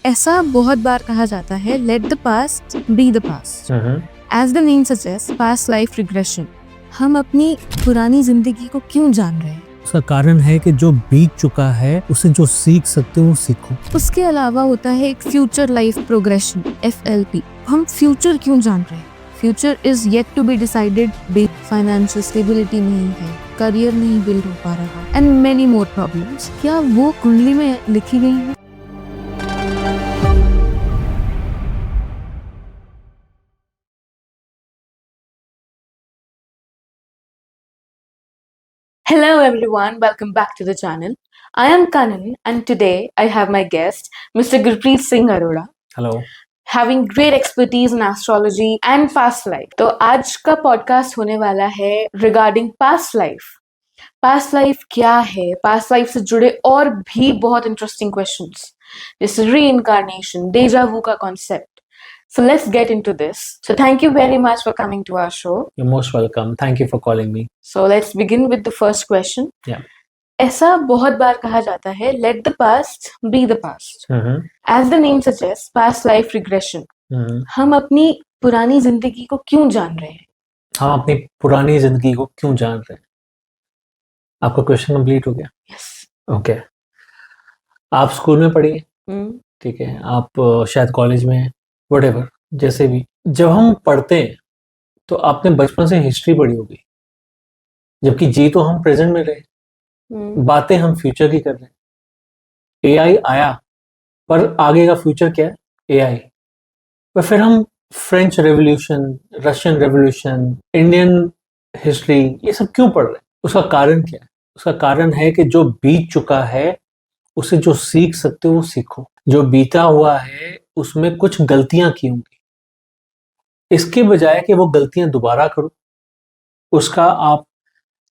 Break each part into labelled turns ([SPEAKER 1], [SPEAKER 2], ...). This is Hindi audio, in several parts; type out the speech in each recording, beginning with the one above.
[SPEAKER 1] ऐसा बहुत बार कहा जाता है, let the past be the past. As the name suggest, past life regression. हम अपनी पुरानी जिंदगी को क्यों जान रहे हैं?
[SPEAKER 2] उसका कारण है कि जो बीत चुका है उसे जो सीख सकते हो वो सीखो।
[SPEAKER 1] उसके अलावा होता है एक फ्यूचर लाइफ प्रोग्रेशन, FLP। हम फ्यूचर क्यों जान रहे हैं? Future is yet to be decided. Financial stability नहीं है, करियर नहीं बिल्ड हो पा रहा, एंड मेनी मोर प्रॉब्लम्स। क्या वो कुंडली में लिखी गई है? Hello everyone, welcome back to the channel. I am Kanan and today I have my guest, Mr. Gurpreet Singh Arora.
[SPEAKER 2] Hello.
[SPEAKER 1] Having great expertise in astrology and past life. तो आज का पॉडकास्ट होने वाला है regarding past life. Past life क्या है? Past life से जुड़े और भी बहुत interesting questions. जैसे reincarnation, deja vu का concept. So let's get into this. So thank you very much for coming to our show.
[SPEAKER 2] You're most welcome. Thank you for calling me.
[SPEAKER 1] So let's begin with the first question.
[SPEAKER 2] Yeah.
[SPEAKER 1] ऐसा बहुत बार कहा जाता है, let the past be the past. As the name suggests, past life regression. हम अपनी पुरानी जिंदगी को क्यों जान रहे हैं?
[SPEAKER 2] हम अपनी पुरानी जिंदगी को क्यों जान रहे हैं? आपका क्वेश्चन कंप्लीट हो गया?
[SPEAKER 1] Yes.
[SPEAKER 2] ओके। आप स्कूल में पढ़िए, ठीक है, आप शायद कॉलेज में, व्हाटएवर, जैसे भी। जब हम पढ़ते हैं तो आपने बचपन से हिस्ट्री पढ़ी होगी, जबकि जी तो हम प्रेजेंट में रहे, बातें हम फ्यूचर की कर रहे हैं। AI आया, पर आगे का फ्यूचर क्या है? AI। पर फिर हम French revolution, Russian revolution, Indian history, ये सब क्यों पढ़ रहे हैं? उसका कारण क्या है? उसका कारण है कि जो बीत चुका है उसे जो सीख सकते हो वो सीखो। जो बीता हुआ है उसमें कुछ गलतियां की होंगी, इसके बजाय कि वो गलतियां दोबारा करो, उसका आप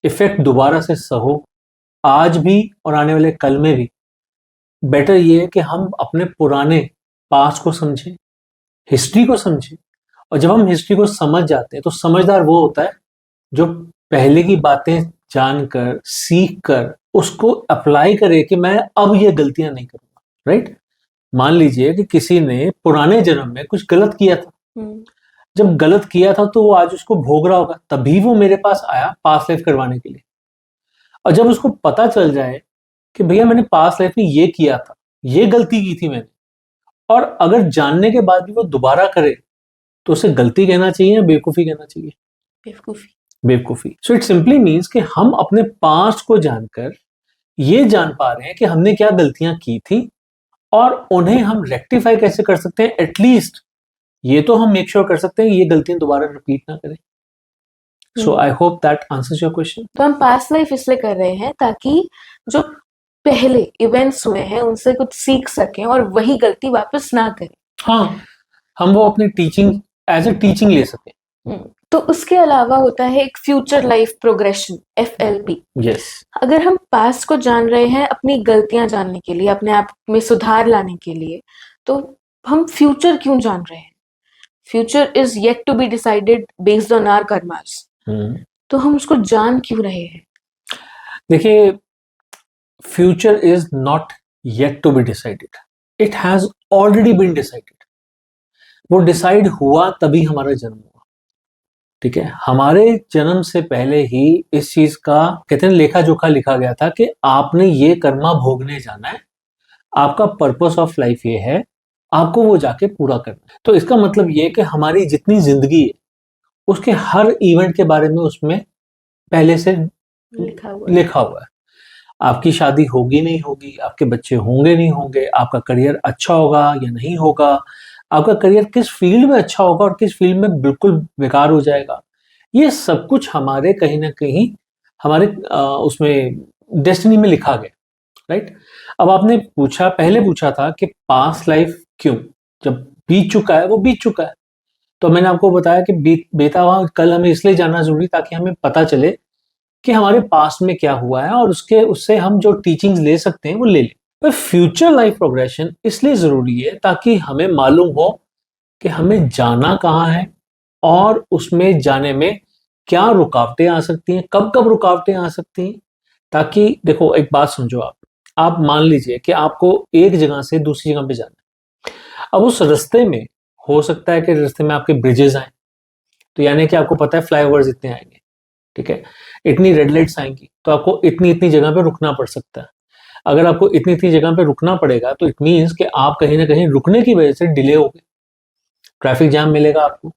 [SPEAKER 2] इफेक्ट दोबारा से सहो, आज भी और आने वाले कल में भी। बेटर ये है कि हम अपने पुराने पास्ट को समझें, हिस्ट्री को समझें। और जब हम हिस्ट्री को समझ जाते हैं तो समझदार वो होता है जो पहले की बातें जानकर, सीख कर उसको अप्लाई करे कि मैं अब ये गलतियां नहीं करूंगा। राइट? मान लीजिए कि किसी ने पुराने जन्म में कुछ गलत किया था, जब गलत किया था तो वो आज उसको भोग रहा होगा, तभी वो मेरे पास आया पास्ट लाइफ करवाने के लिए। और जब उसको पता चल जाए कि भैया मैंने पास्ट लाइफ में ये किया था, ये गलती की थी मैंने, और अगर जानने के बाद भी वो दोबारा करे, तो उसे गलती कहना चाहिए या बेवकूफी कहना चाहिए?
[SPEAKER 1] बेवकूफी।
[SPEAKER 2] बेवकूफी। सो इट सिंपली मीन्स कि हम अपने पास्ट को जानकर ये जान पा रहे हैं कि हमने क्या गलतियां की थी और उन्हें हम रेक्टिफाई कैसे कर सकते हैं। एटलीस्ट ये तो हम मेक श्योर कर सकते हैं ये गलतियां दोबारा रिपीट ना करें। So I hope that answers your question.
[SPEAKER 1] तो हम पास्ट लाइफ इसलिए कर रहे हैं ताकि जो पहले इवेंट्स हुए हैं उनसे कुछ सीख सकें और वही गलती वापस ना करें।
[SPEAKER 2] हाँ, हम वो अपनी टीचिंग एज ए टीचिंग ले सकें।
[SPEAKER 1] तो उसके अलावा होता है एक future life progression, FLP।
[SPEAKER 2] Yes.
[SPEAKER 1] अगर हम पास्ट को जान रहे हैं अपनी गलतियां जानने के लिए, अपने आप में सुधार लाने के लिए, तो हम फ्यूचर क्यों जान रहे हैं? Future is yet to be decided based on our karmas. तो हम उसको जान क्यों रहे हैं?
[SPEAKER 2] देखिए, future is not yet to be decided, it has already been decided. वो डिसाइड हुआ तभी हमारा जन्म हुआ, ठीक है। हमारे जन्म से पहले ही इस चीज का, कहते हैं, लेखा जोखा लिखा गया था कि आपने ये कर्मा भोगने जाना है, आपका पर्पस ऑफ लाइफ ये है, आपको वो जाके पूरा करना है। तो इसका मतलब ये है कि हमारी जितनी जिंदगी है उसके हर इवेंट के बारे में उसमें पहले से लिखा हुआ है। आपकी शादी होगी नहीं होगी, आपके बच्चे होंगे नहीं होंगे, आपका करियर अच्छा होगा या नहीं होगा, आपका करियर किस फील्ड में अच्छा होगा और किस फील्ड में बिल्कुल बेकार हो जाएगा, ये सब कुछ हमारे कहीं ना कहीं हमारे उसमें डेस्टिनी में लिखा गया। राइट? अब आपने पहले पूछा था कि पास्ट लाइफ क्यों? जब बीत चुका है वो बीत चुका है। तो मैंने आपको बताया कि बीता हुआ कल हमें इसलिए जानना जरूरी ताकि हमें पता चले कि हमारे पास्ट में क्या हुआ है और उससे हम जो टीचिंग्स ले सकते हैं वो ले लें। पर फ्यूचर लाइफ प्रोग्रेशन इसलिए जरूरी है ताकि हमें मालूम हो कि हमें जाना कहाँ है और उसमें जाने में क्या रुकावटें आ सकती हैं, कब कब रुकावटें आ सकती हैं। ताकि देखो, एक बात समझो, आप मान लीजिए कि आपको एक जगह से दूसरी जगह पे जाना है, अब उस रास्ते में हो सकता है कि रास्ते में आपके ब्रिजेस आए, तो यानी कि आपको पता है फ्लाईओवर्स इतने आएंगे, ठीक है, इतनी रेड लाइट्स आएंगी, तो आपको इतनी इतनी जगह पे रुकना पड़ सकता है। अगर आपको इतनी इतनी जगह पे रुकना पड़ेगा तो इट मीन्स कि आप कहीं ना कहीं रुकने की वजह से डिले हो गए, ट्रैफिक जाम मिलेगा आपको।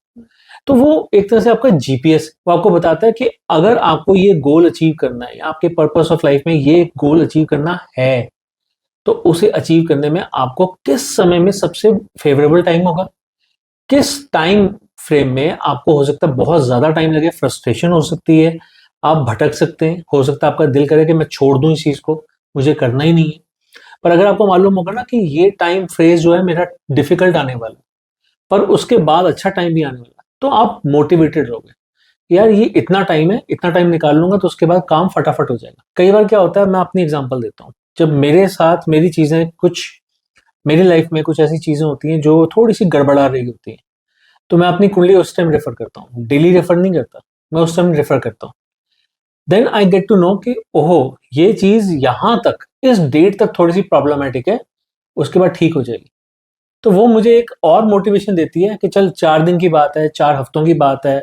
[SPEAKER 2] तो वो एक तरह से आपका जीपीएस, वो आपको बताता है कि अगर आपको ये गोल अचीव करना है, आपके पर्पस ऑफ लाइफ में ये गोल अचीव करना है, तो उसे अचीव करने में आपको किस समय में सबसे फेवरेबल टाइम होगा, किस टाइम फ्रेम में आपको हो सकता है बहुत ज्यादा टाइम लगे, फ्रस्ट्रेशन हो सकती है, आप भटक सकते हैं, हो सकता है आपका दिल करे कि मैं छोड़ दूं इस चीज को, मुझे करना ही नहीं है। पर अगर आपको मालूम होगा ना कि ये टाइम फ्रेज जो है मेरा डिफिकल्ट आने वाला है, पर उसके बाद अच्छा टाइम भी आने वाला है, तो आप मोटिवेटेड रहोगे, यार ये इतना टाइम है, इतना टाइम निकाल लूंगा तो उसके बाद काम फटाफट हो जाएगा। कई बार क्या होता है, मैं अपनी एग्जांपल देता हूँ, जब मेरे साथ मेरी चीजें कुछ, मेरी लाइफ में कुछ ऐसी चीजें होती हैं जो थोड़ी सी गड़बड़ा रही होती हैं, तो मैं अपनी कुंडली उस टाइम रेफर करता हूँ, डेली रेफर नहीं करता, मैं उस टाइम रेफर करता हूँ। Then I get to know कि ओहो ये चीज यहां तक, इस डेट तक थोड़ी सी प्रॉब्लमेटिक है, उसके बाद ठीक हो जाएगी। तो वो मुझे एक और मोटिवेशन देती है कि चल 4 दिन की बात है, 4 हफ्तों की बात है,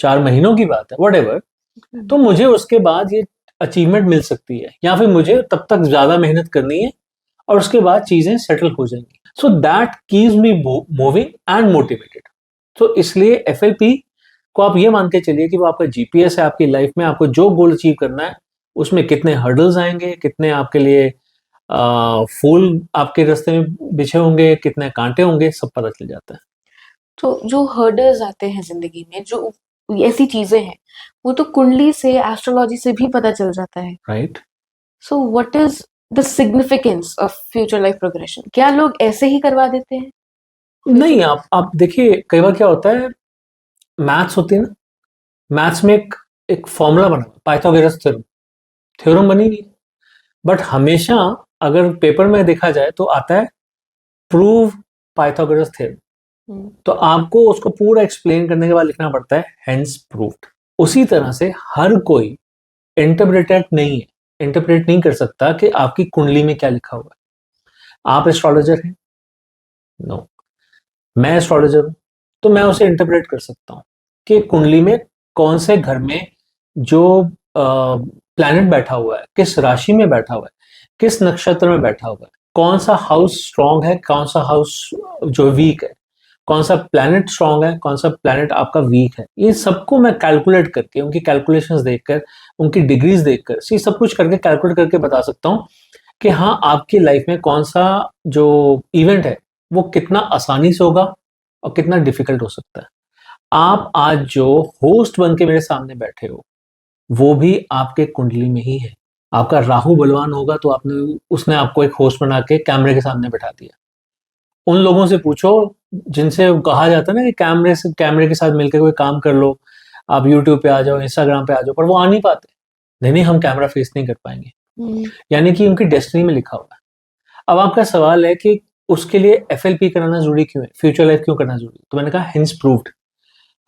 [SPEAKER 2] 4 महीनों की बात है, वट, तो मुझे उसके बाद ये अचीवमेंट मिल सकती है, या फिर मुझे तब तक ज्यादा मेहनत करनी है और उसके बाद चीजें सेटल हो जाएंगी। So that keeps me moving and motivated. तो इसलिए एफएलपी को आप ये मान के चलिए कि वो आपका जीपीएस है आपकी लाइफ में, आपको जो गोल अचीव करना है उसमें कितने हर्डल्स आएंगे, कितने आपके लिए फूल आपके रास्ते में बिछे होंगे, कितने कांटे होंगे, सब पता चल जाता है।
[SPEAKER 1] तो जो हर्डल्स आते हैं जिंदगी में, जो ऐसी चीजें हैं, वो तो कुंडली से, एस्ट्रोलॉजी से भी पता चल जाता है,
[SPEAKER 2] right.
[SPEAKER 1] So what is the significance of future life progression? क्या लोग ऐसे ही करवा देते हैं?
[SPEAKER 2] नहीं, आप देखिए, कई बार क्या होता है, मैथ्स होती है ना, मैथ्स में एक फॉर्मूला बना, पाइथागोरस थ्योरम, थ्योरम बनी हुई है, बट हमेशा अगर पेपर में देखा जाए तो आता है प्रूव पाइथागोरस थ्योरम, तो आपको उसको पूरा एक्सप्लेन करने के बाद लिखना पड़ता है हेंस प्रूव्ड। उसी तरह से हर कोई इंटरप्रेट नहीं कर सकता कि आपकी कुंडली में क्या लिखा हुआ है। आप एस्ट्रोलॉजर हैं? नो। मैं एस्ट्रोलॉजर हूं, तो मैं उसे इंटरप्रेट कर सकता हूं कि कुंडली में कौन से घर में जो प्लैनेट बैठा हुआ है, किस राशि में बैठा हुआ है, किस नक्षत्र में बैठा हुआ है, कौन सा हाउस स्ट्रांग है, कौन सा हाउस जो वीक है, कौन सा प्लैनेट स्ट्रांग है, कौन सा प्लैनेट आपका वीक है, ये सबको मैं कैलकुलेट करके, उनकी कैलकुलेशंस देखकर, उनकी डिग्रीज देखकर, ये सब कुछ करके कैलकुलेट करके बता सकता हूँ कि हाँ आपकी लाइफ में कौन सा जो इवेंट है वो कितना आसानी से होगा और कितना डिफिकल्ट हो सकता है। आप आज जो होस्ट बन के मेरे सामने बैठे हो, वो भी आपके कुंडली में ही है। आपका राहु बलवान होगा तो आपने, उसने आपको एक होस्ट बना के कैमरे के सामने बैठा दिया। उन लोगों से पूछो जिनसे कहा जाता है ना कि कैमरे के साथ मिलकर कोई काम कर लो, आप यूट्यूब पे आ जाओ, इंस्टाग्राम पे आ जाओ, पर वो आ नहीं पाते। नहीं, हम कैमरा फेस नहीं कर पाएंगे, यानी कि उनकी डेस्टिनी में लिखा हुआ है। अब आपका सवाल है कि उसके लिए एफएलपी कराना जरूरी क्यों है, फ्यूचर लाइफ क्यों करना जरूरी है? तो मैंने कहा हेंस प्रूव्ड।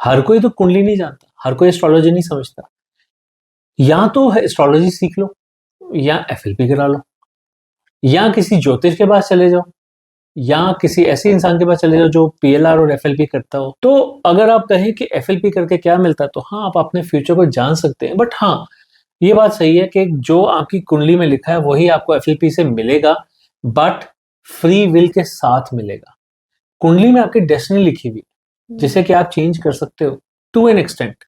[SPEAKER 2] हर कोई तो कुंडली नहीं जानता, हर कोई एस्ट्रोलॉजी नहीं समझता। या तो एस्ट्रोलॉजी सीख लो, या एफएलपी करा लो, या किसी ज्योतिष के पास चले जाओ, या किसी ऐसे इंसान के पास चले जाओ जो पीएलआर और एफएलपी करता हो। तो अगर आप कहें कि एफएलपी करके क्या मिलता है, तो हाँ आप अपने फ्यूचर को जान सकते हैं, बट हाँ ये बात सही है कि जो आपकी कुंडली में लिखा है वही आपको एफएलपी से मिलेगा, बट फ्री विल के साथ मिलेगा। कुंडली में आपकी डेस्टिनी लिखी हुई है जिसे कि आप चेंज कर सकते हो टू एन एक्सटेंट।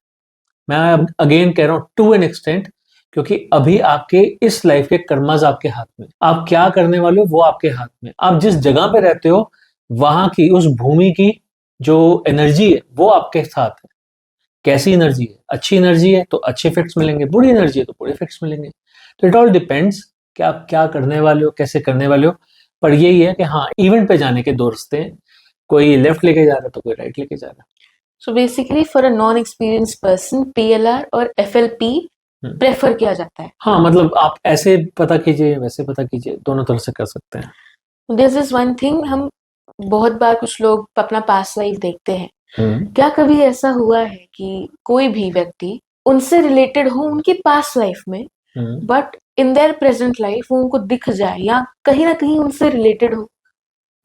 [SPEAKER 2] मैं अगेन कह रहा हूं टू एन एक्सटेंट, क्योंकि अभी आपके इस लाइफ के कर्मज आपके हाथ में, आप क्या करने वाले हो वो आपके हाथ में। आप जिस जगह पे रहते हो वहां की, उस भूमि की जो एनर्जी है वो आपके साथ है। कैसी एनर्जी है, अच्छी एनर्जी है तो अच्छे इफेक्ट्स मिलेंगे, बुरी एनर्जी है तो बुरे इफेक्ट्स मिलेंगे। तो इट ऑल डिपेंड्स कि आप क्या करने वाले हो, कैसे करने वाले हो। पर यही है कि हाँ, इवेंट पे जाने के दो रास्ते हैं, कोई लेफ्ट लेके जा रहा है तो कोई राइट लेके जा रहा है।
[SPEAKER 1] So basically for a non experienced person, PLR और एफएलपी प्रेफर किया जाता है।
[SPEAKER 2] हाँ, मतलब आप ऐसे पता कीजिए, वैसे पता कीजिए, दोनों तरह से कर सकते हैं।
[SPEAKER 1] दिस इज वन थिंग, हम बहुत बार कुछ लोग अपना पास्ट लाइफ देखते हैं, क्या कभी ऐसा हुआ है कि कोई भी व्यक्ति उनसे रिलेटेड हो उनकी पास्ट लाइफ में, but in their present life वो उनको दिख जाए या कहीं ना कहीं उनसे रिलेटेड हो?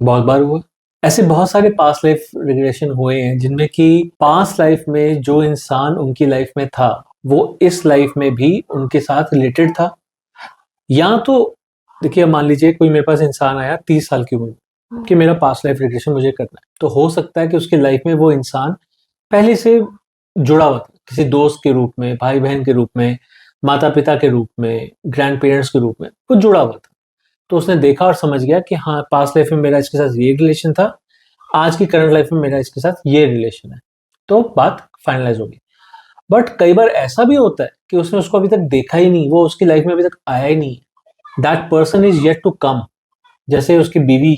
[SPEAKER 2] बहुत बार हुआ। ऐसे बहुत सारे पास्ट लाइफ रिग्रेशन हुए हैं जिनमें कि पास्ट लाइफ में जो इंसान उनकी लाइफ में था वो इस लाइफ में भी उनके साथ रिलेटेड था। या तो देखिए, मान लीजिए कोई मेरे पास इंसान आया 30 साल की उम्र में कि मेरा पास्ट लाइफ रिग्रेशन मुझे करना है, तो हो सकता है कि उसकी लाइफ में वो इंसान पहले से जुड़ा हुआ था किसी दोस्त के रूप में, भाई बहन के रूप में, माता पिता के रूप में, ग्रैंड पेरेंट्स के रूप में वो जुड़ा हुआ था। तो उसने देखा और समझ गया कि हाँ, पास्ट लाइफ में मेरा इसके साथ ये रिलेशन था, आज की करंट लाइफ में मेरा इसके साथ ये रिलेशन है, तो बात फाइनलाइज होगी। बट कई बार ऐसा भी होता है कि उसने उसको अभी तक देखा ही नहीं, वो उसकी लाइफ में अभी तक आया ही नहीं, that person is yet to come. जैसे उसकी बीवी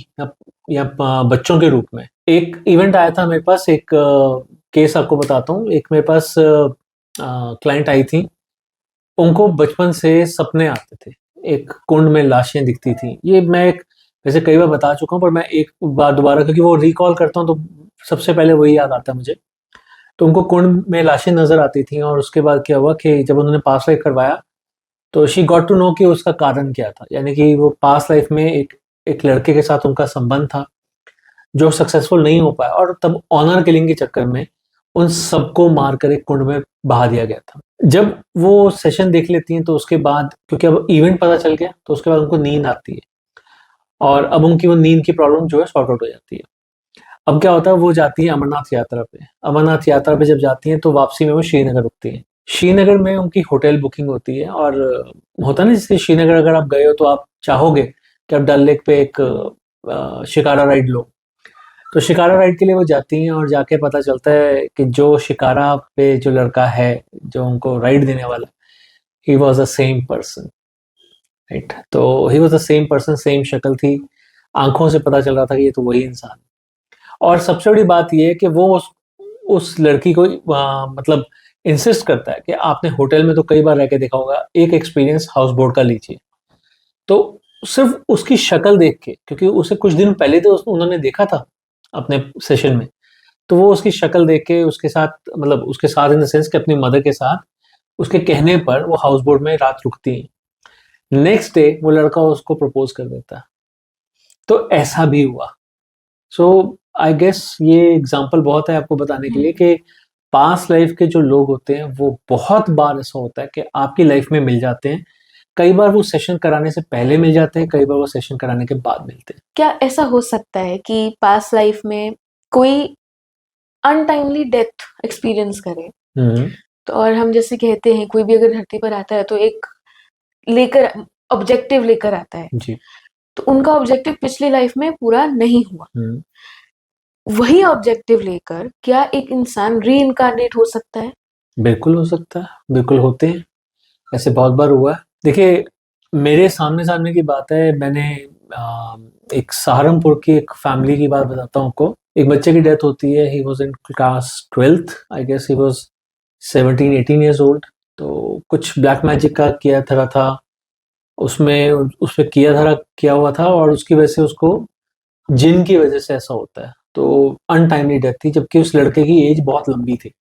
[SPEAKER 2] या बच्चों के रूप में। एक इवेंट आया था मेरे पास, एक केस आपको बताता हूँ। एक मेरे पास क्लाइंट आई थी, उनको बचपन से सपने आते थे, एक कुंड में लाशें दिखती थी। ये मैं एक वैसे कई बार बता चुका हूँ, पर मैं एक बार दोबारा, क्योंकि वो रिकॉल करता हूँ तो सबसे पहले वही याद आता है मुझे। तो उनको कुंड में लाशें नजर आती थी, और उसके बाद क्या हुआ कि जब उन्होंने पास लाइफ करवाया तो शी गॉट टू नो कि उसका कारण क्या था। यानी कि वो पास लाइफ में एक एक लड़के के साथ उनका संबंध था जो सक्सेसफुल नहीं हो पाया, और तब ऑनर किलिंग के चक्कर में उन सबको मारकर एक कुंड में बहा दिया गया था। जब वो सेशन देख लेती हैं तो उसके बाद, क्योंकि अब इवेंट पता चल गया, तो उसके बाद उनको नींद आती है, और अब उनकी वो नींद की प्रॉब्लम जो है सॉर्ट आउट हो जाती है। अब क्या होता है, वो जाती है अमरनाथ यात्रा पे। अमरनाथ यात्रा पे जब जाती हैं तो वापसी में वो श्रीनगर रुकती हैं। श्रीनगर में उनकी होटल बुकिंग होती है, और होता है ना, जैसे श्रीनगर अगर आप गए हो तो आप चाहोगे कि आप डल लेक पे एक शिकारा राइड लो। तो शिकारा राइड के लिए वो जाती हैं, और जाके पता चलता है कि जो शिकारा पे जो लड़का है जो उनको राइड देने वाला, he was the same person, right. तो he was the same person, same शक्ल थी, आंखों से पता चल रहा था कि ये तो वही इंसान। और सबसे बड़ी बात ये है कि वो उस लड़की को मतलब इंसिस्ट करता है कि आपने होटल में तो कई बार रह के देखा होगा, एक एक्सपीरियंस हाउस बोट का लीजिए। तो सिर्फ उसकी शक्ल देख के, क्योंकि उसे कुछ दिन पहले तो उन्होंने देखा था अपने सेशन में, तो वो उसकी शक्ल देख के उसके साथ, मतलब उसके साथ इन द सेंस कि अपनी मदर के साथ उसके कहने पर वो हाउस बोट में रात रुकती है। नेक्स्ट डे वो लड़का उसको प्रपोज कर देता है। तो ऐसा भी हुआ। सो आई गेस ये एग्जाम्पल बहुत है आपको बताने के लिए कि पास्ट लाइफ के जो लोग होते हैं वो बहुत बार ऐसा होता है कि आपकी लाइफ में मिल जाते हैं। कई बार वो सेशन कराने से पहले मिल जाते हैं, कई बार वो सेशन कराने के बाद मिलते हैं।
[SPEAKER 1] क्या ऐसा हो सकता है कि पास्ट लाइफ में कोई अनटाइमली डेथ एक्सपीरियंस करे? तो और हम जैसे कहते हैं कोई भी अगर धरती पर आता है तो एक लेकर ऑब्जेक्टिव लेकर आता है,
[SPEAKER 2] जी।
[SPEAKER 1] तो उनका ऑब्जेक्टिव पिछली लाइफ में पूरा नहीं हुआ, वही ऑब्जेक्टिव लेकर क्या एक इंसान री इनकारनेट हो सकता है?
[SPEAKER 2] बिल्कुल हो सकता है, बिल्कुल होते हैं, ऐसे बहुत बार हुआ है। देखिए, मेरे सामने सामने की बात है। मैंने एक सहारनपुर की एक फैमिली की बात बताता हूँ आपको। एक बच्चे की डेथ होती है, he was in class 12th, I guess he was 17-18 years old. तो कुछ ब्लैक मैजिक का किया धरा था उसमें, उस पे किया धरा किया हुआ था, और उसकी वजह से उसको, जिन की वजह से ऐसा होता है। तो अनटाइमली डेथ थी, जबकि उस लड़के की एज बहुत लंबी थी।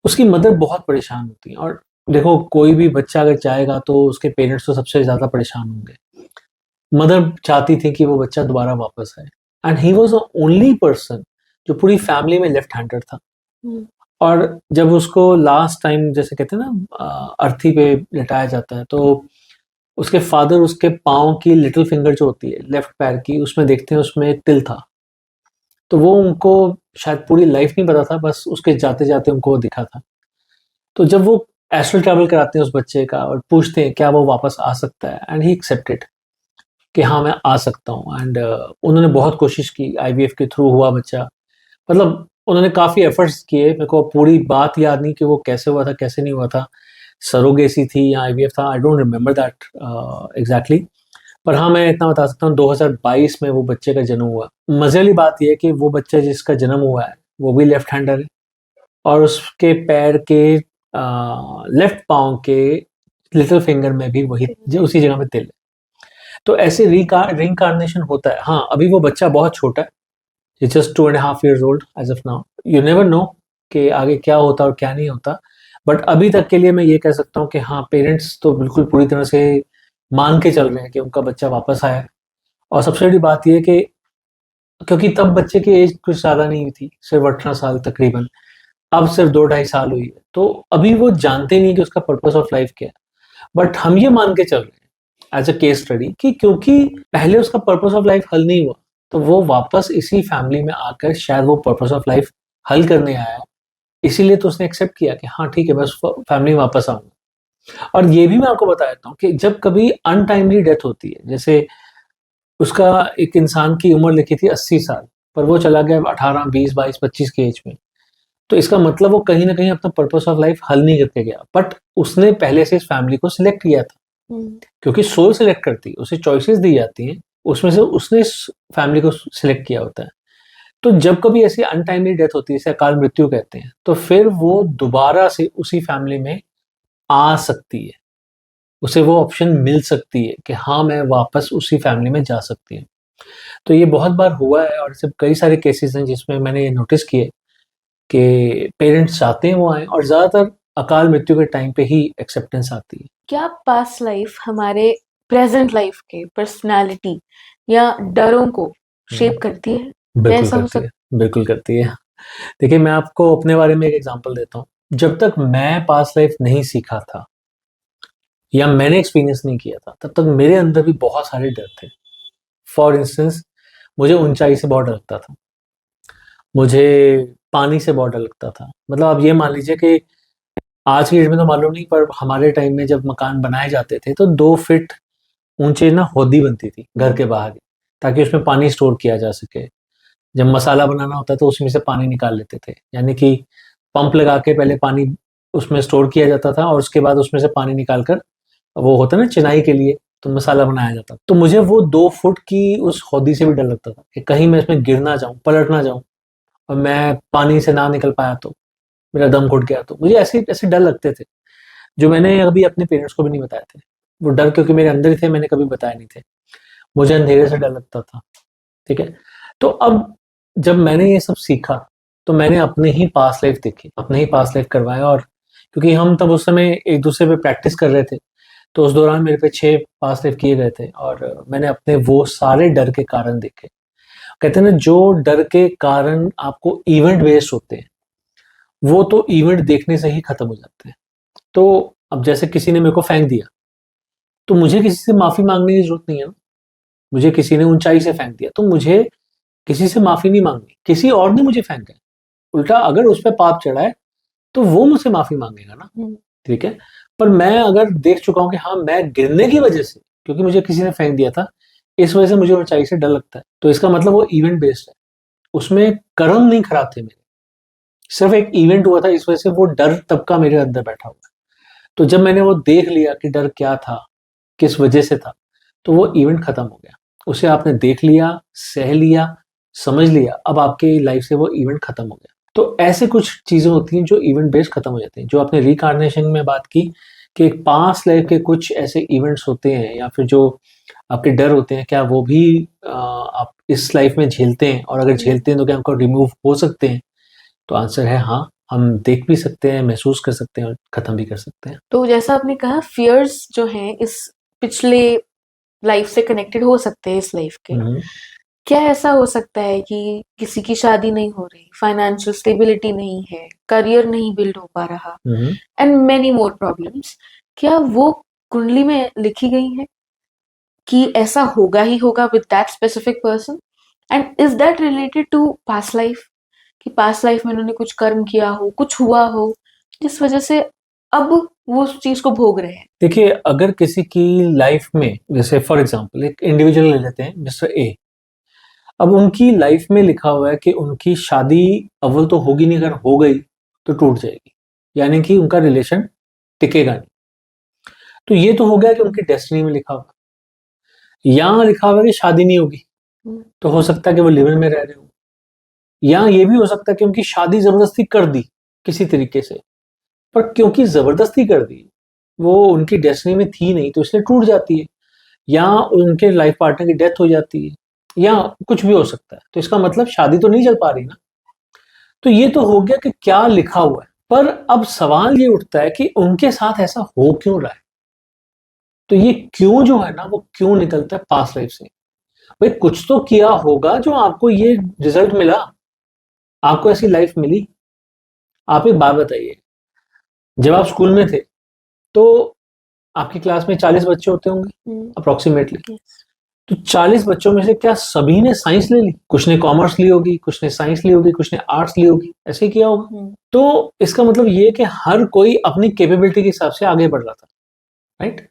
[SPEAKER 2] उसकी मदर बहुत परेशान होती है, और देखो, कोई भी बच्चा अगर चाहेगा तो उसके पेरेंट्स तो सबसे ज्यादा परेशान होंगे। मदर चाहती थी कि वो बच्चा दोबारा वापस आए, and he was the only person जो पूरी फैमिली में लेफ्ट हैंडेड था। और जब उसको लास्ट टाइम, जैसे कहते हैं ना, अर्थी पे लिटाया जाता है, तो उसके फादर उसके पाँव की लिटिल फिंगर जो होती है लेफ्ट पैर की, उसमें देखते हैं उसमें एक तिल था। तो वो उनको शायद पूरी लाइफ नहीं पता था, बस उसके जाते जाते उनको वो दिखा था। तो जब वो एस्ट्रल ट्रैवल कराते हैं उस बच्चे का और पूछते हैं क्या वो वापस आ सकता है, एंड ही एक्सेप्टेड कि हाँ, मैं आ सकता हूँ। एंड उन्होंने बहुत कोशिश की, आईवीएफ के थ्रू हुआ बच्चा। मतलब उन्होंने काफ़ी एफर्ट्स किए, मेरे को पूरी बात याद नहीं कि वो कैसे हुआ था, कैसे नहीं हुआ था, सरोगेसी थी या आईवीएफ था, I don't remember that exactly. पर हाँ, मैं इतना बता सकता हूँ 2022 में वो बच्चे का जन्म हुआ। मजे वाली बात यह है कि वो बच्चा जिसका जन्म हुआ है वो भी लेफ्ट हैंडर है, और उसके पैर के लेफ्ट पाँव के लिटिल फिंगर में भी वही, उसी जगह में तिल है। तो ऐसे रिइंकार्नेशन होता है। हाँ, अभी वो बच्चा बहुत छोटा है, it's just 2.5 years old as of now. You never know कि आगे क्या होता और क्या नहीं होता। बट अभी तक के लिए मैं ये कह सकता हूँ कि हाँ, पेरेंट्स तो बिल्कुल पूरी तरह से मान के चल रहे हैं कि उनका बच्चा वापस आया है। और सबसे बड़ी बात यह है कि क्योंकि तब बच्चे की एज कुछ ज़्यादा नहीं थी, सिर्फ 18 साल तकरीबन। अब सिर्फ 2-2.5 साल हुई है, तो अभी वो जानते नहीं कि उसका पर्पस ऑफ लाइफ क्या है। बट हम ये मान के चल रहे हैं एज अ केस स्टडी कि क्योंकि पहले उसका पर्पस ऑफ लाइफ हल नहीं हुआ, तो वो वापस इसी फैमिली में आकर शायद वो पर्पस ऑफ लाइफ हल करने आया है। इसीलिए तो उसने एक्सेप्ट किया कि हाँ ठीक है, मैं उस फैमिली में वापस आऊंगा। और ये भी मैं आपको बता देता हूँ कि जब कभी अनटाइमली डेथ होती है, जैसे उसका एक इंसान की उम्र लिखी थी 80 साल, पर वो चला गया 18, 20, 22, 25 की एज में, तो इसका मतलब वो कहीं ना कहीं अपना पर्पस ऑफ लाइफ हल नहीं करके गया, बट उसने पहले से इस फैमिली को सिलेक्ट किया था। क्योंकि सोल सिलेक्ट करती है, उसे चॉइसेस दी जाती हैं, उसमें से उसने इस फैमिली को सिलेक्ट किया होता है। तो जब कभी ऐसी अनटाइमली डेथ होती है, इसे अकाल मृत्यु कहते हैं, तो फिर वो दोबारा से उसी फैमिली में आ सकती है, उसे वो ऑप्शन मिल सकती है कि हाँ मैं वापस उसी फैमिली में जा सकती हूँ। तो ये बहुत बार हुआ है, और सिर्फ कई सारे केसेस हैं जिसमें मैंने ये नोटिस किए कि पेरेंट्स चाहते हैं वो आए, और ज्यादातर अकाल मृत्यु के टाइम पे ही एक्सेप्टेंस आती है।
[SPEAKER 1] क्या पास्ट लाइफ हमारे प्रेजेंट लाइफ के पर्सनालिटी या डरों को शेप करती है? क्या
[SPEAKER 2] बिल्कुल
[SPEAKER 1] ऐसा हो
[SPEAKER 2] करती है,
[SPEAKER 1] सकता
[SPEAKER 2] बिल्कुल करती है। देखिए, मैं आपको अपने बारे में एक एग्जांपल देता हूँ। जब तक मैं पास्ट लाइफ नहीं सीखा था या मैंने एक्सपीरियंस नहीं किया था, तब तक मेरे अंदर भी बहुत सारे डर थे। फॉर इंस्टेंस, मुझे ऊंचाई से बहुत डर लगता था, मुझे पानी से बहुत डर लगता था। मतलब आप ये मान लीजिए कि आज की डेट में तो मालूम नहीं, पर हमारे टाइम में जब मकान बनाए जाते थे तो 2 फीट ऊंचे ना हौदी बनती थी घर के बाहर, ताकि उसमें पानी स्टोर किया जा सके। जब मसाला बनाना होता तो उसमें से पानी निकाल लेते थे, यानी कि पंप लगा के पहले पानी उसमें स्टोर किया जाता था, और उसके बाद उसमें से पानी निकाल कर वो होता ना चिनाई के लिए, तो मसाला बनाया जाता। तो मुझे वो 2 फुट की उस हौदी से भी डर लगता था कि कहीं मैं इसमें गिर ना जाऊं, पलट ना जाऊं, और मैं पानी से ना निकल पाया तो मेरा दम घुट गया। तो मुझे ऐसे ऐसे डर लगते थे, जो मैंने अभी अपने पेरेंट्स को भी नहीं बताए थे। वो डर क्योंकि मेरे अंदर ही थे, मैंने कभी बताए नहीं थे। मुझे अंधेरे से डर लगता था, ठीक है। तो अब जब मैंने ये सब सीखा, तो मैंने अपने ही पास्ट लाइफ देखी, अपने ही पास्ट लाइफ करवाया, और क्योंकि हम तब उस समय एक दूसरे पे प्रैक्टिस कर रहे थे, तो उस दौरान मेरे पे 6 पास्ट लाइफ किए गए थे, और मैंने अपने वो सारे डर के कारण देखे। कहते हैं ना, जो डर के कारण आपको इवेंट बेस्ड होते हैं, वो तो इवेंट देखने से ही खत्म हो जाते हैं। तो अब जैसे किसी ने मेरे को फेंक दिया, तो मुझे किसी से माफी मांगने की जरूरत नहीं है ना। मुझे किसी ने ऊंचाई से फेंक दिया, तो मुझे किसी से माफी नहीं मांगनी, किसी और ने मुझे फेंका है। उल्टा अगर उस पर पाप चढ़ा है, तो वो मुझसे माफी मांगेगा ना, ठीक है। पर मैं अगर देख चुका हूँ कि हाँ मैं गिरने की वजह से, क्योंकि मुझे किसी ने फेंक दिया था, इस वजह से मुझे ऊंचाई से डर लगता है, तो इसका मतलब वो इवेंट बेस्ड है। उसमें कर्म नहीं खराब थे मेरे, सिर्फ एक इवेंट हुआ था, इस वजह से वो डर तब का मेरे अंदर बैठा हुआ है। तो जब मैंने वो देख लिया कि डर क्या था, किस वजह से था, तो वो इवेंट खत्म हो गया। उसे आपने देख लिया, सह लिया, समझ लिया, अब आपके लाइफ से वो इवेंट खत्म हो गया। तो ऐसे कुछ चीजें होती हैं जो इवेंट बेस्ड खत्म हो जाती हैं। जो आपने रिकार्नेशन में बात की कि पास्ट लाइफ के कुछ ऐसे इवेंट्स होते हैं, या फिर जो आपके डर होते हैं, क्या वो भी आप इस लाइफ में झेलते हैं, और अगर झेलते हैं तो क्या उनको रिमूव हो सकते हैं? तो आंसर है हाँ, हम देख भी सकते हैं, महसूस कर सकते हैं, और खत्म भी कर सकते हैं।
[SPEAKER 1] तो जैसा आपने कहा, फियर्स जो हैं इस पिछले लाइफ से कनेक्टेड हो सकते हैं इस लाइफ के। क्या ऐसा हो सकता है कि किसी की शादी नहीं हो रही, फाइनेंशियल स्टेबिलिटी नहीं है, करियर नहीं बिल्ड हो पा रहा, एंड मेनी मोर प्रॉब्लम्स, क्या वो कुंडली में लिखी गई है कि ऐसा होगा ही होगा with that specific person? And is that related to past life, कि पास्ट लाइफ में उन्होंने कुछ कर्म किया हो, कुछ हुआ हो, जिस वजह से अब वो उस चीज को भोग रहे हैं?
[SPEAKER 2] देखिए, अगर किसी की लाइफ में, जैसे फॉर एग्जांपल एक इंडिविजुअल ले लेते हैं, मिस्टर ए। अब उनकी लाइफ में लिखा हुआ है कि उनकी शादी अव्वल तो होगी नहीं, अगर हो गई तो टूट जाएगी, यानी कि उनका रिलेशन टिकेगा नहीं। तो ये तो हो गया कि उनकी डेस्टिनी में लिखा हुआ। यहाँ लिखा हुआ है कि शादी नहीं होगी, तो हो सकता है कि वो लिव इन में रह रहे हो, या ये भी हो सकता है कि उनकी शादी जबरदस्ती कर दी किसी तरीके से, पर क्योंकि जबरदस्ती कर दी, वो उनकी डेस्टिनी में थी नहीं, तो इसलिए टूट जाती है, या उनके लाइफ पार्टनर की डेथ हो जाती है, या कुछ भी हो सकता है। तो इसका मतलब शादी तो नहीं चल पा रही ना। तो ये तो हो गया कि क्या लिखा हुआ है, पर अब सवाल ये उठता है कि उनके साथ ऐसा हो क्यों रहा है। तो ये क्यों जो है ना, वो क्यों निकलता है पास्ट लाइफ से। भाई कुछ तो किया होगा जो आपको ये रिजल्ट मिला, आपको ऐसी लाइफ मिली। आप एक बात बताइए, जब आप स्कूल में थे तो आपकी क्लास में 40 बच्चे होते होंगे अप्रोक्सीमेटली। तो 40 बच्चों में से क्या सभी ने साइंस ले ली? कुछ ने कॉमर्स ली होगी, कुछ ने साइंस ली होगी, कुछ ने आर्ट्स ली होगी, ऐसे ही किया होगा। तो इसका मतलब ये है कि हर कोई अपनी कैपेबिलिटी के हिसाब से आगे बढ़ रहा था, राइट?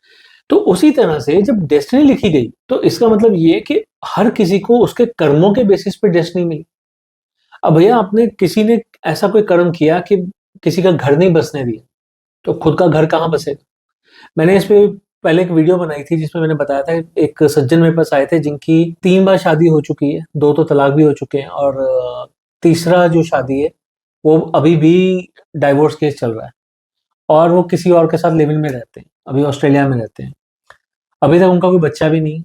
[SPEAKER 2] तो उसी तरह से जब डेस्टिनी लिखी गई तो इसका मतलब ये है कि हर किसी को उसके कर्मों के बेसिस पे डेस्टिनी मिली। अब भैया आपने किसी ने ऐसा कोई कर्म किया कि किसी का घर नहीं बसने दिया, तो खुद का घर कहाँ बसेगा? मैंने इस पे पहले एक वीडियो बनाई थी जिसमें मैंने बताया था, एक सज्जन मेरे पास आए थे जिनकी 3 बार शादी हो चुकी है, 2 तो तलाक भी हो चुके हैं और तीसरा जो शादी है वो अभी भी डाइवोर्स केस चल रहा है और वो किसी और के साथ लिव इन में रहते हैं, अभी ऑस्ट्रेलिया में रहते हैं। अभी तक उनका कोई बच्चा भी नहीं,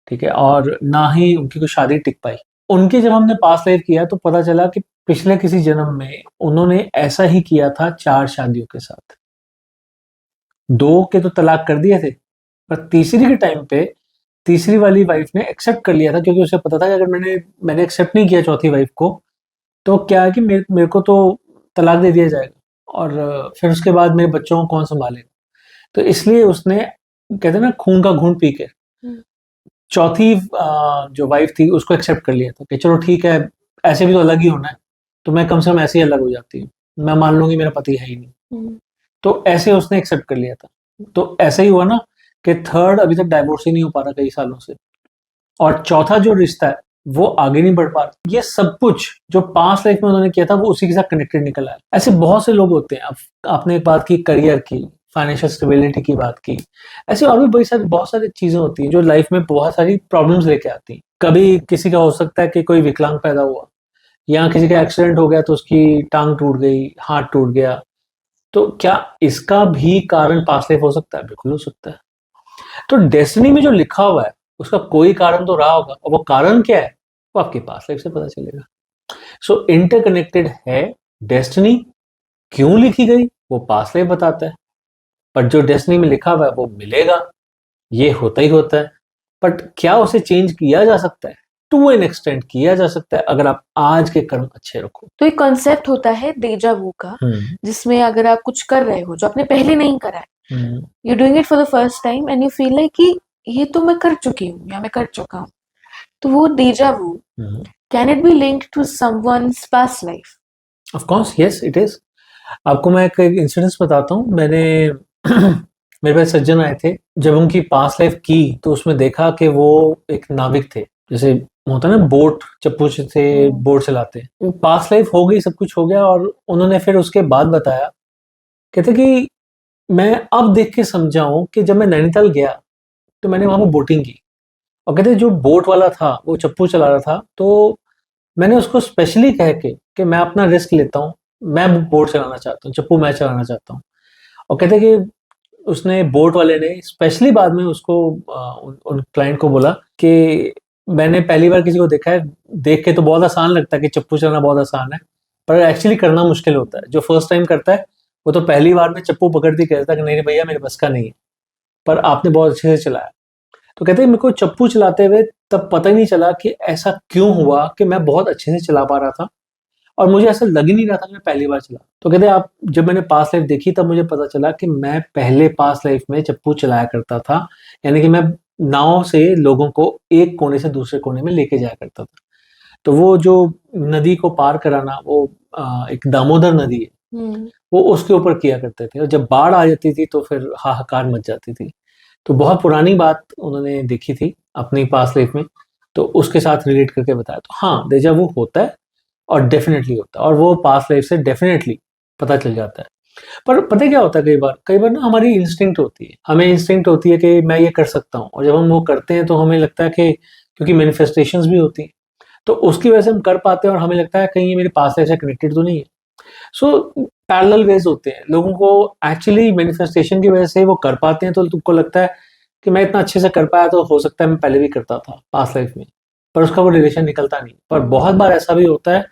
[SPEAKER 2] ठीक है, और ना ही उनकी कोई शादी टिक पाई। उनके जब हमने पास्ट लाइफ किया तो पता चला कि पिछले किसी जन्म में उन्होंने ऐसा ही किया था 4 शादियों के साथ। 2 के तो तलाक कर दिए थे, पर तीसरी के टाइम पे तीसरी वाली वाइफ ने एक्सेप्ट कर लिया था, क्योंकि उसे पता था कि अगर मैंने एक्सेप्ट नहीं किया चौथी वाइफ को तो क्या है कि मेरे को तो तलाक दे दिया जाएगा और फिर उसके बाद मेरे बच्चों को कौन संभालेगा। तो इसलिए उसने, कहते हैं ना, खून का घूंट पी के चौथी जो वाइफ थी उसको एक्सेप्ट कर लिया था कि चलो ठीक है, ऐसे भी तो अलग ही होना है, तो मैं कम से कम ऐसे ही अलग हो जाती हूँ, मैं मान लूंगी मेरा पति है ही नहीं। तो ऐसे उसने एक्सेप्ट कर लिया था। तो ऐसे ही हुआ ना कि थर्ड अभी तक डाइवोर्स ही नहीं हो पा रहा कई सालों से, और चौथा जो रिश्ता है वो आगे नहीं बढ़ पा रहा। ये सब कुछ जो पास्ट लाइफ में उन्होंने किया था वो उसी के साथ कनेक्टेड निकल आया। ऐसे बहुत से लोग होते हैं। अब आपने एक बात की करियर की, फाइनेंशियल स्टेबिलिटी की बात की, ऐसे और भी बहुत सारी चीजें होती हैं जो लाइफ में बहुत सारी प्रॉब्लम्स लेके आती हैं। कभी किसी का हो सकता है कि कोई विकलांग पैदा हुआ, या किसी का एक्सीडेंट हो गया तो उसकी टांग टूट गई, हाथ टूट गया, तो क्या इसका भी कारण पास्ट लाइफ हो सकता है? बिल्कुल हो सकता है। तो डेस्टिनी में जो लिखा हुआ है उसका कोई कारण तो रहा होगा, और वो कारण क्या है वो आपके पास्ट लाइफ से पता चलेगा। सो इंटरकनेक्टेड है डेस्टिनी। क्यों लिखी गई वो पास्ट लाइफ बताता है, बट जो डेस्टिनी में लिखा हुआ है वो मिलेगा, ये होता ही होता है। बट क्या उसे चेंज किया जा सकता है? टू एन एक्सटेंट किया जा सकता है, अगर आप आज के कर्म अच्छे रखो।
[SPEAKER 1] तो एक कॉन्सेप्ट होता है डेजा वू का, जिसमें अगर आप कुछ कर रहे हो जो आपने पहले नहीं करा है, you doing it for the first time and you feel like कि ये तो मैं कर चुकी हूँ या मैं कर चुका हूँ, तो वो deja vu can it be linked to someone's past life?
[SPEAKER 2] Of course yes it is. आपको मैं एक इंसिडेंस बताता हूँ। मैंने मेरे पास सज्जन आए थे, जब उनकी पास्ट लाइफ की तो उसमें देखा कि वो एक नाविक थे, जैसे होता है ना बोट, चप्पू से बोट चलाते। पास्ट लाइफ हो गई, सब कुछ हो गया, और उन्होंने फिर उसके बाद बताया, कहते कि मैं अब देख के समझा हूं कि जब मैं नैनीताल गया तो मैंने वहां पर बोटिंग की, और कहते जो बोट वाला था वो चप्पू चला रहा था, तो मैंने उसको स्पेशली कह के कि मैं अपना रिस्क लेता हूँ, मैं बोट चलाना चाहता हूँ, चप्पू मैं चलाना चाहता हूँ। और कहते कि उसने, बोट वाले ने स्पेशली बाद में उसको उन क्लाइंट को बोला कि मैंने पहली बार किसी को देखा है, देख के तो बहुत आसान लगता है कि चप्पू चलाना बहुत आसान है, पर एक्चुअली करना मुश्किल होता है। जो फर्स्ट टाइम करता है वो तो पहली बार में चप्पू पकड़ती कहता है कि नहीं भैया मेरे बस का नहीं है, पर आपने बहुत अच्छे से चलाया। तो कहते हैं मेरे को चप्पू चलाते हुए तब पता ही नहीं चला कि ऐसा क्यों हुआ कि मैं बहुत अच्छे से चला पा रहा था, और मुझे ऐसा लग ही नहीं रहा था कि मैं पहली बार चला। तो कहते हैं आप, जब मैंने पास्ट लाइफ देखी तब मुझे पता चला कि मैं पहले पास्ट लाइफ में चप्पू चलाया करता था, यानी कि मैं नाव से लोगों को एक कोने से दूसरे कोने में लेके जाया करता था। तो वो जो नदी को पार कराना, वो एक दामोदर नदी है, वो उसके ऊपर किया करते थे, और जब बाढ़ आ जाती थी तो फिर हाहाकार मच जाती थी। तो बहुत पुरानी बात उन्होंने देखी थी अपनी पास्ट लाइफ में, तो उसके साथ रिलेट करके बताया। तो हाँ, डेजा वो होता है, और डेफिनेटली होता है, और वो पास्ट लाइफ से डेफिनेटली पता चल जाता है। पर पता है क्या होता है, कई बार ना हमारी इंस्टिंक्ट होती है, हमें इंस्टिंक्ट होती है कि मैं ये कर सकता हूँ, और जब हम वो करते हैं तो हमें लगता है कि, क्योंकि मैनिफेस्टेशंस भी होती हैं, तो उसकी वजह से हम कर पाते हैं, और हमें लगता है कहीं ये मेरे पास्ट लाइफ से कनेक्टेड तो नहीं है। सो पैरेलल वेज होते हैं लोगों को, एक्चुअली मैनिफेस्टेशन की वजह से वो कर पाते हैं, तो तुमको लगता है कि मैं इतना अच्छे से कर पाया तो हो सकता है मैं पहले भी करता था पास्ट लाइफ में, पर उसका वो रिलेशन निकलता नहीं। पर बहुत बार ऐसा भी होता है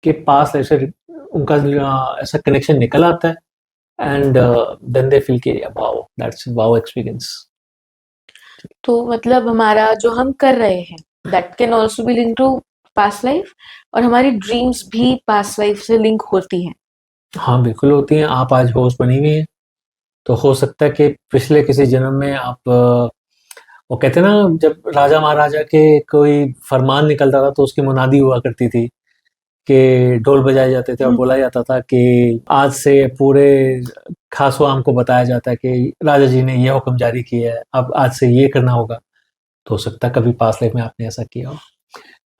[SPEAKER 2] कि पास्ट लाइफ से उनका ऐसा कनेक्शन निकल आता है, एंड देन दे फील कि वाओ, दैट्स वाओ एक्सपीरियंस।
[SPEAKER 1] तो मतलब हमारा जो हम कर रहे हैं that can also be link to past life, और हमारी ड्रीम्स भी पास्ट लाइफ से लिंक होती हैं।
[SPEAKER 2] हाँ बिल्कुल होती हैं। आप आज होस्ट बनी हुई हैं, तो हो सकता है कि पिछले किसी जन्म में आप वो कहते हैं ना, जब राजा महाराजा के कोई फरमान निकलता था तो उसकी मुनादी हुआ करती थी कि ढोल बजाए जाते थे और बोला जाता था कि आज से पूरे खासवाम को बताया जाता है कि राजा जी ने ये हुक्म जारी किया है, अब आज से ये करना होगा। तो हो सकता है कभी पास्ट लाइफ में आपने ऐसा किया हो।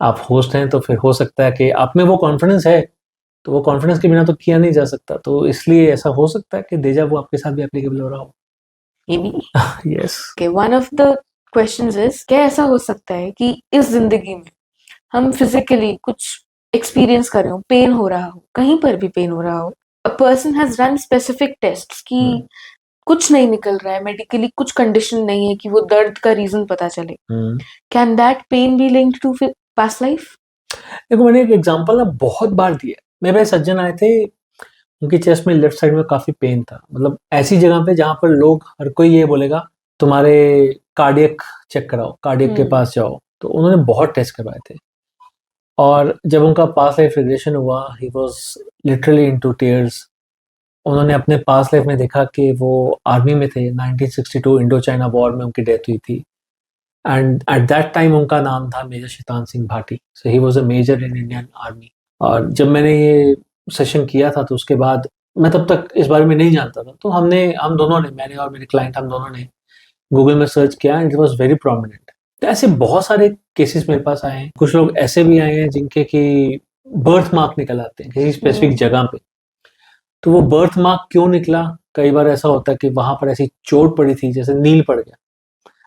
[SPEAKER 2] आप होस्ट हैं तो फिर हो सकता है कि आप में वो कॉन्फिडेंस है, तो वो कॉन्फिडेंस के बिना तो किया नहीं जा सकता, तो इसलिए ऐसा हो सकता है कि डेजा वो आपके साथ भी एप्लीकेबल हो रहा हो।
[SPEAKER 1] ये भी
[SPEAKER 2] yes.
[SPEAKER 1] Okay, one of the questions is, क्या ऐसा हो सकता है कि इस जिंदगी में हम फिजिकली कुछ एक्सपीरियंस कर रहे हो, पेन हो रहा हो, कहीं पर भी पेन हो रहा हो, a person has run specific tests कि कुछ नहीं निकल रहा है, मेडिकली कुछ कंडीशन नहीं है कि वो दर्द का रीजन पता चले, can that pain be linked to past life?
[SPEAKER 2] देखो मैंने एक एग्जांपल ना बहुत बार दिया। मेरे पास सज्जन आए थे, उनकी चेस्ट में लेफ्ट साइड में काफी पेन था, मतलब ऐसी जगह पे जहां पर लोग हर कोई ये बोलेगा तुम्हारे कार्डियक चेक कराओ, कार्डियक के पास जाओ। तो उन्होंने बहुत टेस्ट करवाए थे, और जब उनका पास्ट लाइफ रिग्रेशन हुआ, he was literally into tears. उन्होंने अपने पास्ट लाइफ में देखा कि वो आर्मी में थे, 1962 इंडो चाइना वॉर में उनकी डेथ हुई थी। एंड एट दैट टाइम उनका नाम था major Shaitan Singh Bhati, so he was a major in Indian army. और जब मैंने ये सेशन किया था तो उसके बाद, मैं तब तक इस बारे में नहीं जानता था, तो हम दोनों ने, मैंने और मेरे क्लाइंट, हम दोनों ने गूगल में सर्च किया and it was very prominent. तो ऐसे बहुत सारे केसेस मेरे पास आए हैं। कुछ लोग ऐसे भी आए हैं जिनके की बर्थ मार्क निकल आते हैं किसी स्पेसिफिक जगह पे। तो वो बर्थ मार्क क्यों निकला, कई बार ऐसा होता है कि वहां पर ऐसी चोट पड़ी थी, जैसे नील पड़ गया।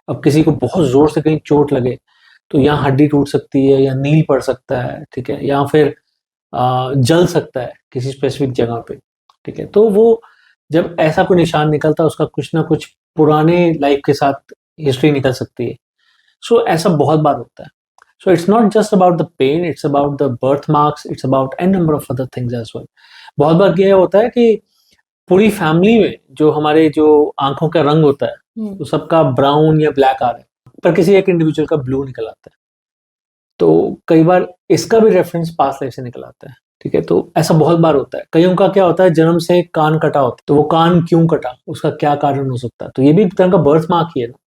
[SPEAKER 2] अब किसी को बहुत जोर से कहीं चोट लगे तो यहाँ हड्डी टूट सकती है, या नील पड़ सकता है, ठीक है, या फिर जल सकता है किसी स्पेसिफिक जगह पे, ठीक है। तो वो जब ऐसा कोई निशान निकलता है, उसका कुछ ना कुछ पुराने लाइफ के साथ हिस्ट्री निकल सकती है। सो ऐसा बहुत बार होता है। So it's not just about the pain, it's about the birth marks, it's about an number of other things as well. बहुत बार ये होता है कि पूरी फैमिली में जो हमारे जो आंखों का रंग होता है, तो सबका ब्राउन या ब्लैक आ रहा है, पर किसी एक इंडिविजुअल का ब्लू निकल आता है। तो कई बार इसका भी रेफरेंस पास्ट लाइफ से निकल आता है, ठीक है। तो ऐसा बहुत बार होता है। कईयों का क्या होता है, जन्म से कान कटा होता है, तो वो कान क्यों कटा, उसका क्या कारण हो सकता है, तो ये भी एक तरह का बर्थ मार्क ही है ना।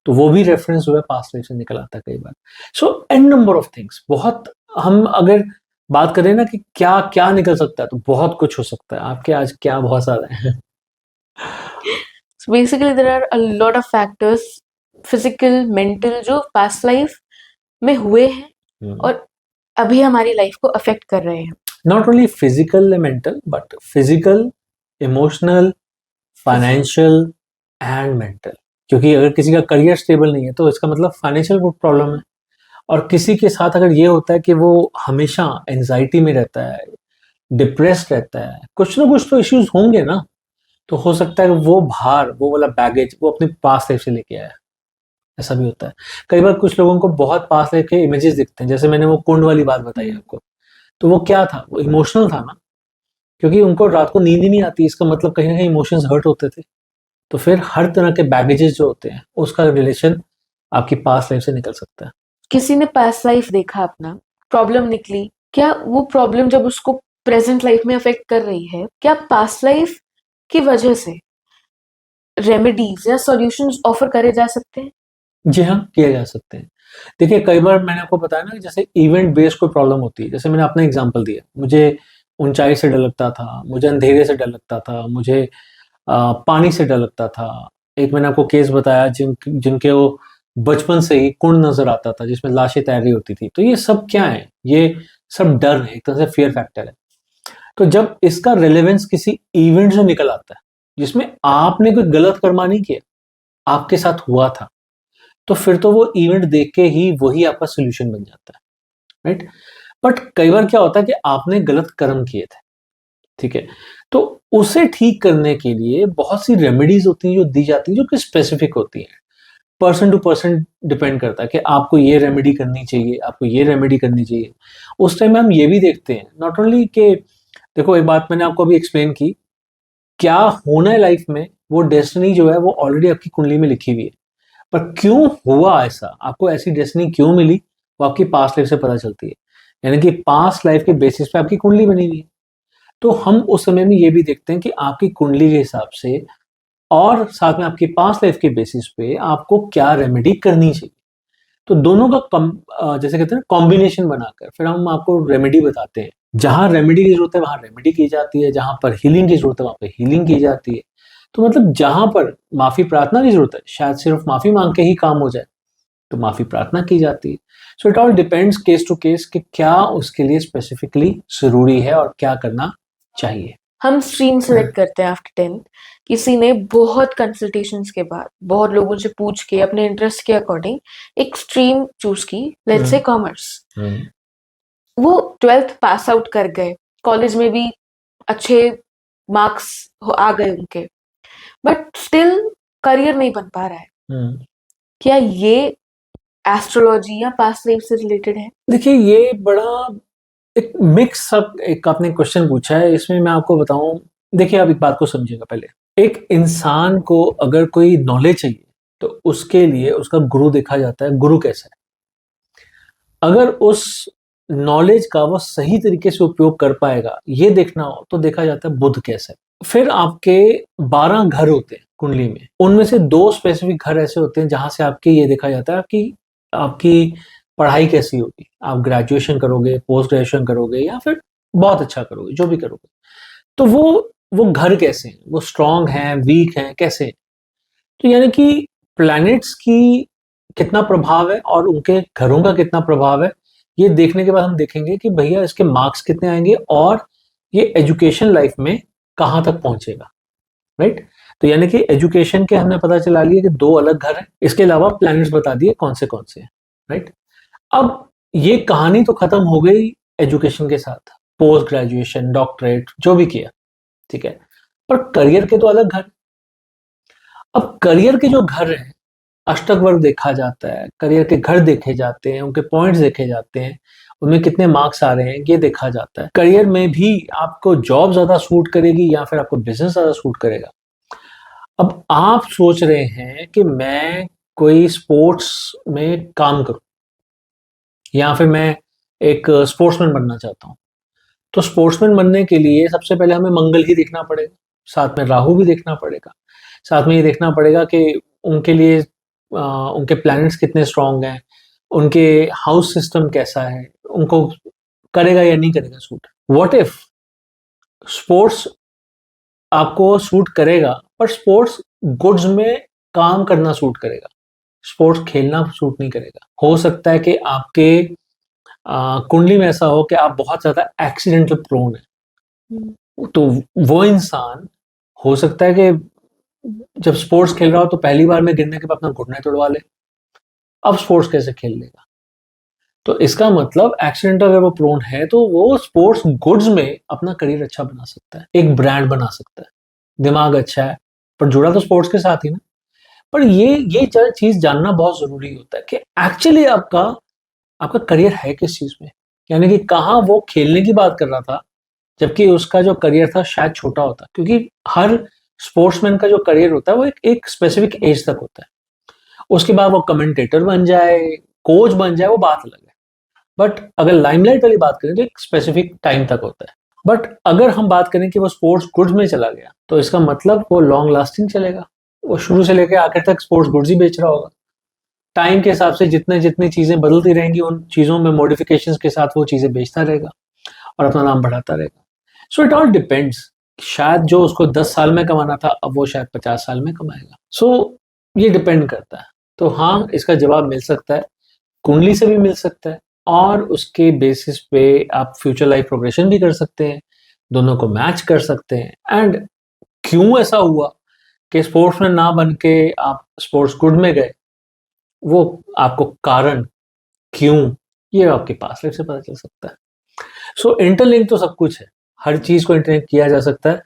[SPEAKER 2] तो वो भी रेफरेंस जो है पास्ट लाइफ से निकल आता है कई बार। सो एन नंबर ऑफ थिंग्स, बहुत, हम अगर बात करें ना कि क्या क्या निकल सकता है, तो बहुत कुछ हो सकता है। आपके आज क्या बहुत सारा है।
[SPEAKER 1] So basically there are a lot of factors, physical, mental, जो past life में हुए हैं और अभी हमारी लाइफ को अफेक्ट कर रहे हैं।
[SPEAKER 2] नॉट ओनली फिजिकल या mental, but physical, emotional, financial and mental. क्योंकि अगर किसी का करियर स्टेबल नहीं है तो इसका मतलब फाइनेंशियल प्रॉब्लम है। और किसी के साथ अगर ये होता है कि वो हमेशा एंजाइटी में रहता है, डिप्रेस्ड रहता है, कुछ ना कुछ तो इश्यूज होंगे ना। तो हो सकता है कि वो भार, वो वाला बैगेज वो अपने पास्ट लाइफ से लेके आया है। ऐसा भी होता है। कई बार कुछ लोगों को बहुत पास्ट लाइफ के इमेजेस दिखते हैं, जैसे मैंने वो कुंड वाली बात बताई आपको। तो वो क्या था, वो इमोशनल था ना, क्योंकि उनको रात को नींद ही नहीं आती, इसका मतलब कहीं ना कहीं इमोशंस हर्ट होते थे। तो फिर हर तरह के बैगेजेस जो होते हैं, उसका रिलेशन आपकी पास्ट लाइफ से निकल सकता है।
[SPEAKER 1] किसी ने पास्ट लाइफ देखा, अपना प्रॉब्लम निकली, क्या वो प्रॉब्लम जब उसको प्रेजेंट लाइफ में अफेक्ट कर रही है, क्या पास्ट लाइफ की वजह से रेमेडीज या सॉल्यूशंस ऑफर करे जा सकते हैं?
[SPEAKER 2] जी हाँ, किए जा सकते हैं। देखिए कई बार मैंने आपको बताया ना कि जैसे इवेंट बेस्ड कोई प्रॉब्लम होती है, जैसे मैंने अपना एग्जांपल दिया, मुझे ऊंचाई से डर लगता था, मुझे अंधेरे से डर लगता था, मुझे पानी से डर लगता था। एक मैंने आपको केस बताया जिनके वो बचपन से ही कुंड नजर आता था जिसमें लाशें तैर रही होती थी। तो ये सब क्या है, ये सब डर है, एक तरह से फियर फैक्टर है। तो जब इसका रिलेवेंस किसी इवेंट से निकल आता है जिसमें आपने कोई गलत कर्मा नहीं किया, आपके साथ हुआ था, तो फिर तो वो इवेंट देख के ही वही आपका सोल्यूशन बन जाता है, राइट। बट कई बार क्या होता है कि आपने गलत कर्म किए थे, ठीक है। तो उसे ठीक करने के लिए बहुत सी रेमेडीज होती हैं जो दी जाती हैं, जो कि स्पेसिफिक होती हैं। पर्सन टू पर्सन डिपेंड करता है कि आपको ये रेमेडी करनी चाहिए, आपको ये रेमेडी करनी चाहिए। उस टाइम में हम ये भी देखते हैं, नॉट ओनली कि, देखो एक बात मैंने आपको अभी एक्सप्लेन की, क्या होना है लाइफ में, वो डेस्टिनी जो है वो ऑलरेडी आपकी कुंडली में लिखी हुई है। पर क्यों हुआ ऐसा, आपको ऐसी डेस्टिनी क्यों मिली, वो आपकी पास्ट लाइफ से पता चलती है। यानी कि पास्ट लाइफ के बेसिस पे आपकी कुंडली बनी हुई है। तो हम उस समय में ये भी देखते हैं कि आपकी कुंडली के हिसाब से और साथ में आपकी पास्ट लाइफ के बेसिस पे आपको क्या रेमेडी करनी चाहिए। तो दोनों का जैसे कहते हैं कॉम्बिनेशन बनाकर फिर हम आपको रेमेडी बताते हैं। जहां रेमेडी की जरूरत है वहां रेमेडी की जाती है, जहां पर हीलिंग की जरूरत है वहां पर हीलिंग की जाती है। तो मतलब जहां पर माफी प्रार्थना की जरूरत है, शायद सिर्फ माफी मांग के ही काम हो जाए, तो माफी प्रार्थना की जाती है। So it all depends case to case कि क्या उसके लिए स्पेसिफिकली जरूरी है और क्या करना चाहिए।
[SPEAKER 1] हम स्ट्रीम सेलेक्ट करते हैं आफ्टर 10th। किसी ने बहुत कंसल्टेशंस के बाद, बहुत लोगों से पूछ के, अपने इंटरेस्ट के अकॉर्डिंग एक स्ट्रीम चूज की, लेट्स से कॉमर्स। वो 12th पास आउट कर गए, कॉलेज में भी अच्छे मार्क्स आ गए उनके, बट स्टिल करियर नहीं बन पा रहा है। क्या ये एस्ट्रोलॉजी या पास्ट लाइफ से रिलेटेड है?
[SPEAKER 2] देखिए, ये बड़ा एक मिक्स अप एक आपने क्वेश्चन पूछा है। इसमें मैं आपको बताऊं, देखिए आप एक बात को समझिएगा। पहले एक इंसान को अगर कोई नॉलेज चाहिए तो उसके लिए उसका गुरु देखा जाता है, गुरु कैसा है। अगर उस नॉलेज का वो सही तरीके से उपयोग कर पाएगा ये देखना हो तो देखा जाता है बुध कैसा है। फिर आपके 12 घर होते हैं कुंडली में, उनमें से 2 स्पेसिफिक घर ऐसे होते हैं जहां से आपके ये देखा जाता है कि आपकी पढ़ाई कैसी होगी, आप ग्रेजुएशन करोगे, पोस्ट ग्रेजुएशन करोगे या फिर बहुत अच्छा करोगे, जो भी करोगे। तो वो घर कैसे हैं, वो स्ट्रांग हैं, वीक हैं, कैसे हैं। तो यानी कि प्लैनेट्स की कितना प्रभाव है और उनके घरों का कितना प्रभाव है, ये देखने के बाद हम देखेंगे कि भैया इसके मार्क्स कितने आएंगे और ये एजुकेशन लाइफ में कहाँ तक पहुंचेगा, राइट। तो यानी कि एजुकेशन के हमने पता चला लिया कि 2 अलग घर हैं, इसके अलावा प्लैनेट्स बता दिए कौन से हैं, राइट। अब ये कहानी तो खत्म हो गई एजुकेशन के साथ, पोस्ट ग्रेजुएशन, डॉक्टरेट जो भी किया, ठीक है। पर करियर के तो अलग घर। अब करियर के जो घर हैं, अष्टक वर्ग देखा जाता है, करियर के घर देखे जाते हैं, उनके पॉइंट्स देखे जाते हैं, उनमें कितने मार्क्स आ रहे हैं ये देखा जाता है। करियर में भी आपको जॉब ज्यादा सूट करेगी या फिर आपको बिजनेस ज्यादा सूट करेगा। अब आप सोच रहे हैं कि मैं कोई स्पोर्ट्स में काम करूं या फिर मैं एक स्पोर्ट्समैन बनना चाहता हूँ। तो स्पोर्ट्समैन बनने के लिए सबसे पहले हमें मंगल ही देखना पड़ेगा, साथ में राहु भी देखना पड़ेगा, साथ में ये देखना पड़ेगा कि उनके लिए उनके प्लैनेट्स कितने स्ट्रांग हैं, उनके हाउस सिस्टम कैसा है, उनको करेगा या नहीं करेगा सूट। व्हाट इफ स्पोर्ट्स आपको सूट करेगा पर स्पोर्ट्स गुड्स में काम करना सूट करेगा, स्पोर्ट्स खेलना सूट नहीं करेगा। हो सकता है कि आपके कुंडली में ऐसा हो कि आप बहुत ज्यादा एक्सीडेंटल प्रोन है। तो वो इंसान हो सकता है कि जब स्पोर्ट्स खेल रहा हो तो पहली बार में गिरने के बाद अपना घुटने तोड़वा ले। अब स्पोर्ट्स कैसे खेल लेगा। तो इसका मतलब एक्सीडेंट अगर वो प्रोन है तो वो स्पोर्ट्स गुड्स में अपना करियर अच्छा बना सकता है, एक ब्रांड बना सकता है, दिमाग अच्छा है, पर जुड़ा तो स्पोर्ट्स के साथ ही ना। पर ये चीज जानना बहुत जरूरी होता है कि एक्चुअली आपका आपका करियर है किस चीज में। यानी कि कहाँ वो खेलने की बात कर रहा था जबकि उसका जो करियर था शायद छोटा होता, क्योंकि हर स्पोर्ट्समैन का जो करियर होता है वो एक स्पेसिफिक एज तक होता है। उसके बाद वो कमेंटेटर बन जाए, कोच बन जाए, वो बात अलग है। बट अगर लाइमलाइट वाली बात करें तो एक स्पेसिफिक टाइम तक होता है। बट अगर हम बात करें कि वो स्पोर्ट्स गुड्स में चला गया तो इसका मतलब वो लॉन्ग लास्टिंग चलेगा, वो शुरू से लेकर आखिर तक स्पोर्ट्स गुड्स ही बेच रहा होगा। टाइम के हिसाब से जितने जितनी चीजें बदलती रहेंगी उन चीजों में मॉडिफिकेशंस के साथ वो चीजें बेचता रहेगा और अपना नाम बढ़ाता रहेगा। सो इट ऑल डिपेंड्स। शायद जो उसको 10 साल में कमाना था अब वो शायद 50 साल में कमाएगा। सो ये डिपेंड करता है। तो हाँ, इसका जवाब मिल सकता है, कुंडली से भी मिल सकता है और उसके बेसिस पे आप फ्यूचर लाइफ प्रोग्रेशन भी कर सकते हैं, दोनों को मैच कर सकते हैं। एंड क्यों ऐसा हुआ कि स्पोर्ट्स में ना बन के आप स्पोर्ट्स गुड में गए, वो आपको कारण क्यों, ये आपके पास लाइफ से पता चल सकता है। सो इंटरलिंक तो सब कुछ है, हर चीज को इंटरलिंक किया जा सकता है।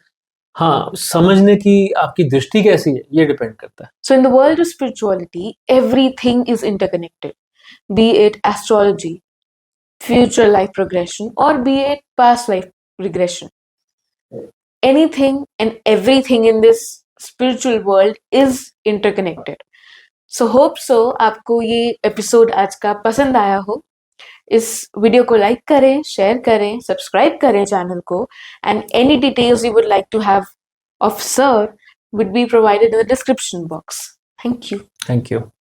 [SPEAKER 2] हाँ, समझने की आपकी दृष्टि कैसी है ये डिपेंड करता है।
[SPEAKER 1] So in the world of spirituality, everything is interconnected, be it astrology, future life progression, or be it past life regression. Anything and everything in this spiritual world is interconnected. So hope so आपको ये एपिसोड आज का पसंद आया हो। इस वीडियो को लाइक करें, शेयर करें, सब्सक्राइब करें चैनल को, and any details you would like to have of sir would be provided in the description box. Thank you.
[SPEAKER 2] Thank you.